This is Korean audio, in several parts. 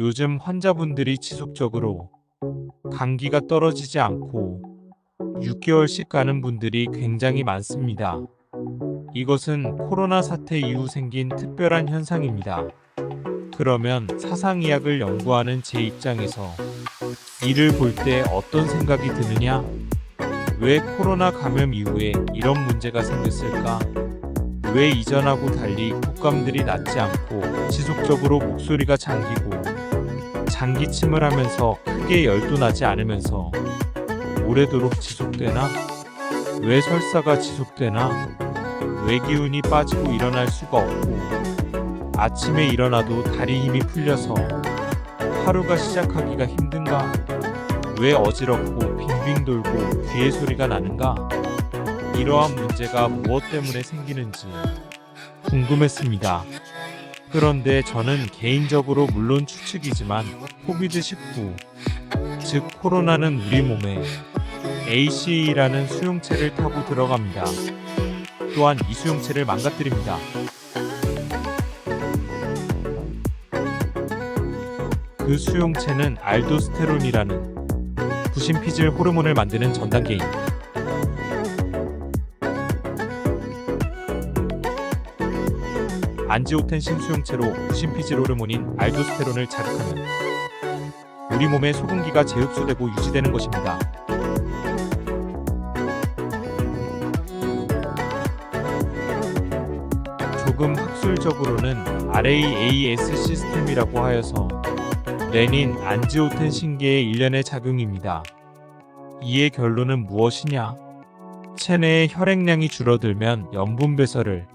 요즘 환자분들이 지속적으로 감기가 떨어지지 않고 6개월씩 가는 분들이 굉장히 많습니다. 이것은 코로나 사태 이후 생긴 특별한 현상입니다. 그러면 사상의학을 연구하는 제 입장에서 이를 볼 때 어떤 생각이 드느냐? 왜 코로나 감염 이후에 이런 문제가 생겼을까? 왜 이전하고 달리 독감들이 낫지 않고 지속적으로 목소리가 잠기고 장기침을 하면서 크게 열도 나지 않으면서 오래도록 지속되나? 왜 설사가 지속되나? 왜 기운이 빠지고 일어날 수가 없고 아침에 일어나도 다리 힘이 풀려서 하루가 시작하기가 힘든가? 왜 어지럽고 빙빙 돌고 귀에 소리가 나는가? 이러한 문제가 무엇 때문에 생기는지 궁금했습니다. 그런데 저는 개인적으로 물론 추측이지만 코비드19, 즉 코로나는 우리 몸에 ACE라는 수용체를 타고 들어갑니다. 또한 이 수용체를 망가뜨립니다. 그 수용체는 알도스테론이라는 부신피질 호르몬을 만드는 전단계인 안지오텐신 수용체로 부신피질 호르몬인 알도스테론을 자극하면 우리 몸의 소금기가 재흡수되고 유지되는 것입니다. 조금 학술적으로는 RAAS 시스템이라고 하여서 레닌 안지오텐신계의 일련의 작용입니다. 이의 결론은 무엇이냐? 체내의 혈액량이 줄어들면 염분 배설을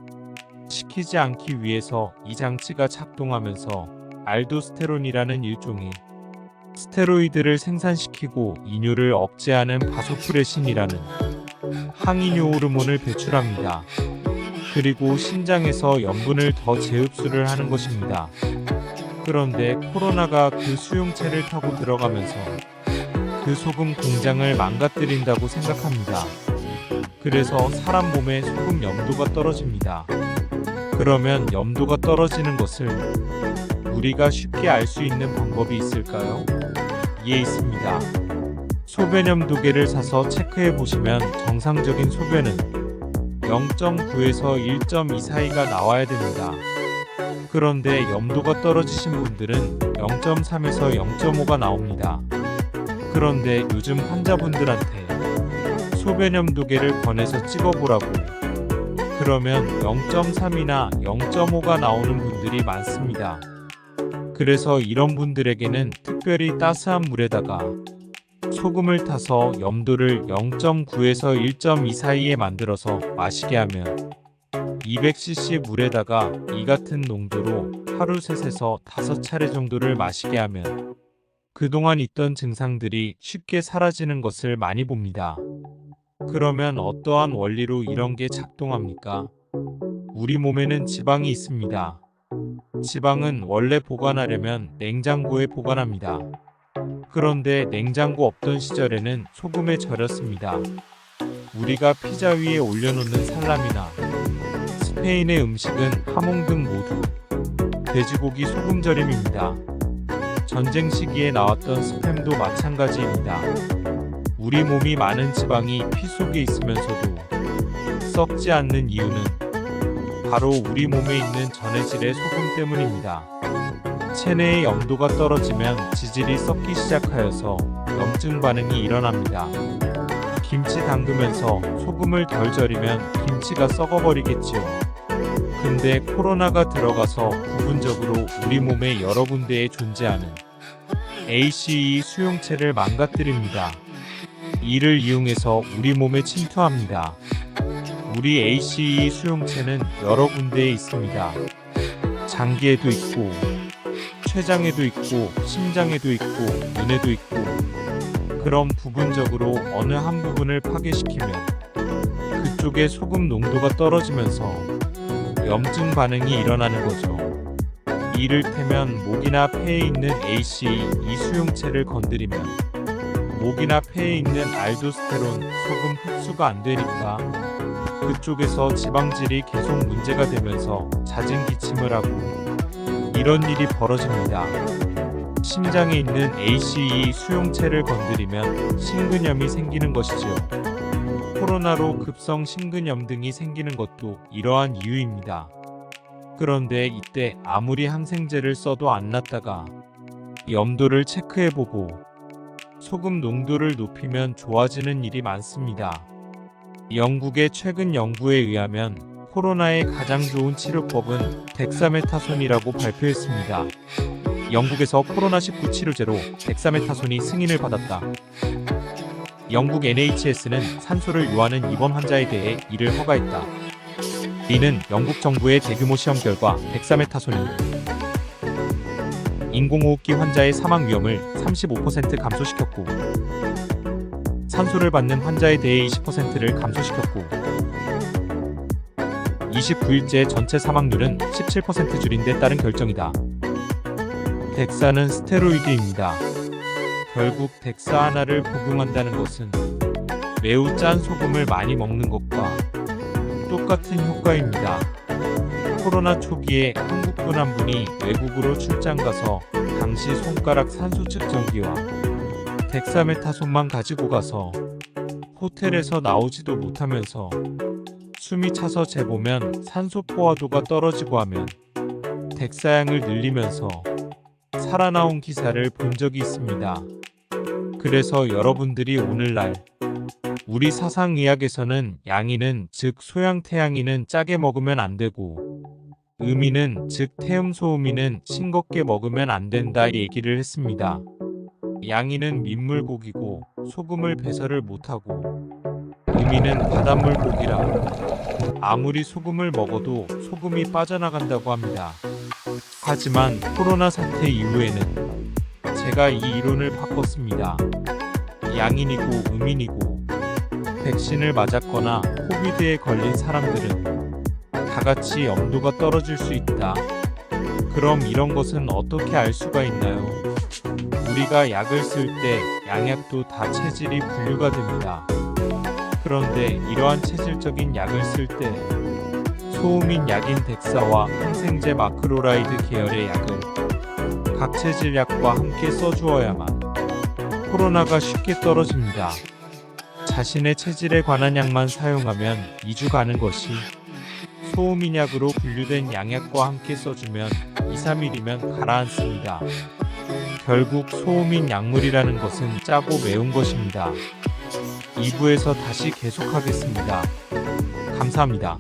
시키지 않기 위해서 이 장치가 작동하면서 알도스테론이라는 일종의 스테로이드를 생산시키고 이뇨를 억제하는 바소프레신이라는 항이뇨 호르몬을 배출합니다. 그리고 신장에서 염분을 더 재흡수를 하는 것입니다. 그런데 코로나가 그 수용체를 타고 들어가면서 그 소금 공장을 망가뜨린다고 생각합니다. 그래서 사람 몸의 소금 염도가 떨어집니다. 그러면 염도가 떨어지는 것을 우리가 쉽게 알 수 있는 방법이 있을까요? 예, 있습니다. 소변염도계를 사서 체크해 보시면 정상적인 소변은 0.9에서 1.2 사이가 나와야 됩니다. 그런데 염도가 떨어지신 분들은 0.3에서 0.5가 나옵니다. 그런데 요즘 환자분들한테 소변염도계를 권해서 찍어보라고 그러면 0.3이나 0.5가 나오는 분들이 많습니다. 그래서 이런 분들에게는 특별히 따스한 물에다가 소금을 타서 염도를 0.9에서 1.2 사이에 만들어서 마시게 하면 200cc 물에다가 이 같은 농도로 하루 3에서 5차례 정도를 마시게 하면 그동안 있던 증상들이 쉽게 사라지는 것을 많이 봅니다. 그러면 어떠한 원리로 이런 게 작동합니까? 우리 몸에는 지방이 있습니다. 지방은 원래 보관하려면 냉장고에 보관합니다. 그런데 냉장고 없던 시절에는 소금에 절였습니다. 우리가 피자 위에 올려놓는 살람이나 스페인의 음식은 하몽 등 모두 돼지고기 소금절임입니다. 전쟁 시기에 나왔던 스팸도 마찬가지입니다. 우리 몸이 많은 지방이 피 속에 있으면서도 썩지 않는 이유는 바로 우리 몸에 있는 전해질의 소금 때문입니다. 체내의 염도가 떨어지면 지질이 썩기 시작하여서 염증 반응이 일어납니다. 김치 담그면서 소금을 덜 절이면 김치가 썩어버리겠지요. 근데 코로나가 들어가서 부분적으로 우리 몸의 여러 군데에 존재하는 ACE 수용체를 망가뜨립니다. 이를 이용해서 우리 몸에 침투합니다. 우리 ACE 수용체는 여러 군데에 있습니다. 장기에도 있고 췌장에도 있고 심장에도 있고 눈에도 있고 그럼 부분적으로 어느 한 부분을 파괴시키면 그쪽의 소금 농도가 떨어지면서 염증 반응이 일어나는 거죠. 이를테면 목이나 폐에 있는 ACE 이 수용체를 건드리면 목이나 폐에 있는 알도스테론 소금 흡수가 안 되니까 그쪽에서 지방질이 계속 문제가 되면서 잦은 기침을 하고 이런 일이 벌어집니다. 심장에 있는 ACE 수용체를 건드리면 심근염이 생기는 것이지요. 코로나로 급성 심근염 등이 생기는 것도 이러한 이유입니다. 그런데 이때 아무리 항생제를 써도 안 낫다가 염도를 체크해보고 소금 농도를 높이면 좋아지는 일이 많습니다. 영국의 최근 연구에 의하면 코로나의 가장 좋은 치료법은 덱사메타손이라고 발표했습니다. 영국에서 코로나19 치료제로 덱사메타손이 승인을 받았다. 영국 NHS는 산소를 요하는 입원 환자에 대해 이를 허가했다. 이는 영국 정부의 대규모 시험 결과 덱사메타손이 인공호흡기 환자의 사망 위험을 35% 감소시켰고 산소를 받는 환자에 대해 20%를 감소시켰고 29일째 전체 사망률은 17% 줄인 데 따른 결정이다. 덱사는 스테로이드입니다. 결국 덱사 하나를 복용한다는 것은 매우 짠 소금을 많이 먹는 것과 똑같은 효과입니다. 코로나 초기에 한국분 한 분이 외국으로 출장 가서 당시 손가락 산소 측정기와 덱사메타손만 가지고 가서 호텔에서 나오지도 못하면서 숨이 차서 재보면 산소 포화도가 떨어지고 하면 덱사량을 늘리면서 살아나온 기사를 본 적이 있습니다. 그래서 여러분들이 오늘날 우리 사상의학에서는 양인은 즉 소양태양인은 짜게 먹으면 안 되고 음인은 즉 태음소음인은 싱겁게 먹으면 안 된다 얘기를 했습니다. 양인은 민물고기고 소금을 배설을 못하고 음인은 바닷물 고기라 아무리 소금을 먹어도 소금이 빠져나간다고 합니다. 하지만 코로나 사태 이후에는 제가 이 이론을 바꿨습니다. 양인이고 음인이고 백신을 맞았거나 코비드에 걸린 사람들은 다같이 염도가 떨어질 수 있다. 그럼 이런 것은 어떻게 알 수가 있나요? 우리가 약을 쓸 때 양약도 다 체질이 분류가 됩니다. 그런데 이러한 체질적인 약을 쓸 때 소음인 약인 덱사와 항생제 마크로라이드 계열의 약을 각 체질약과 함께 써주어야만 코로나가 쉽게 떨어집니다. 자신의 체질에 관한 약만 사용하면 2주 가는 것이 소음인 약으로 분류된 양약과 함께 써주면 2-3일이면 가라앉습니다. 결국 소음인 약물이라는 것은 짜고 매운 것입니다. 2부에서 다시 계속하겠습니다. 감사합니다.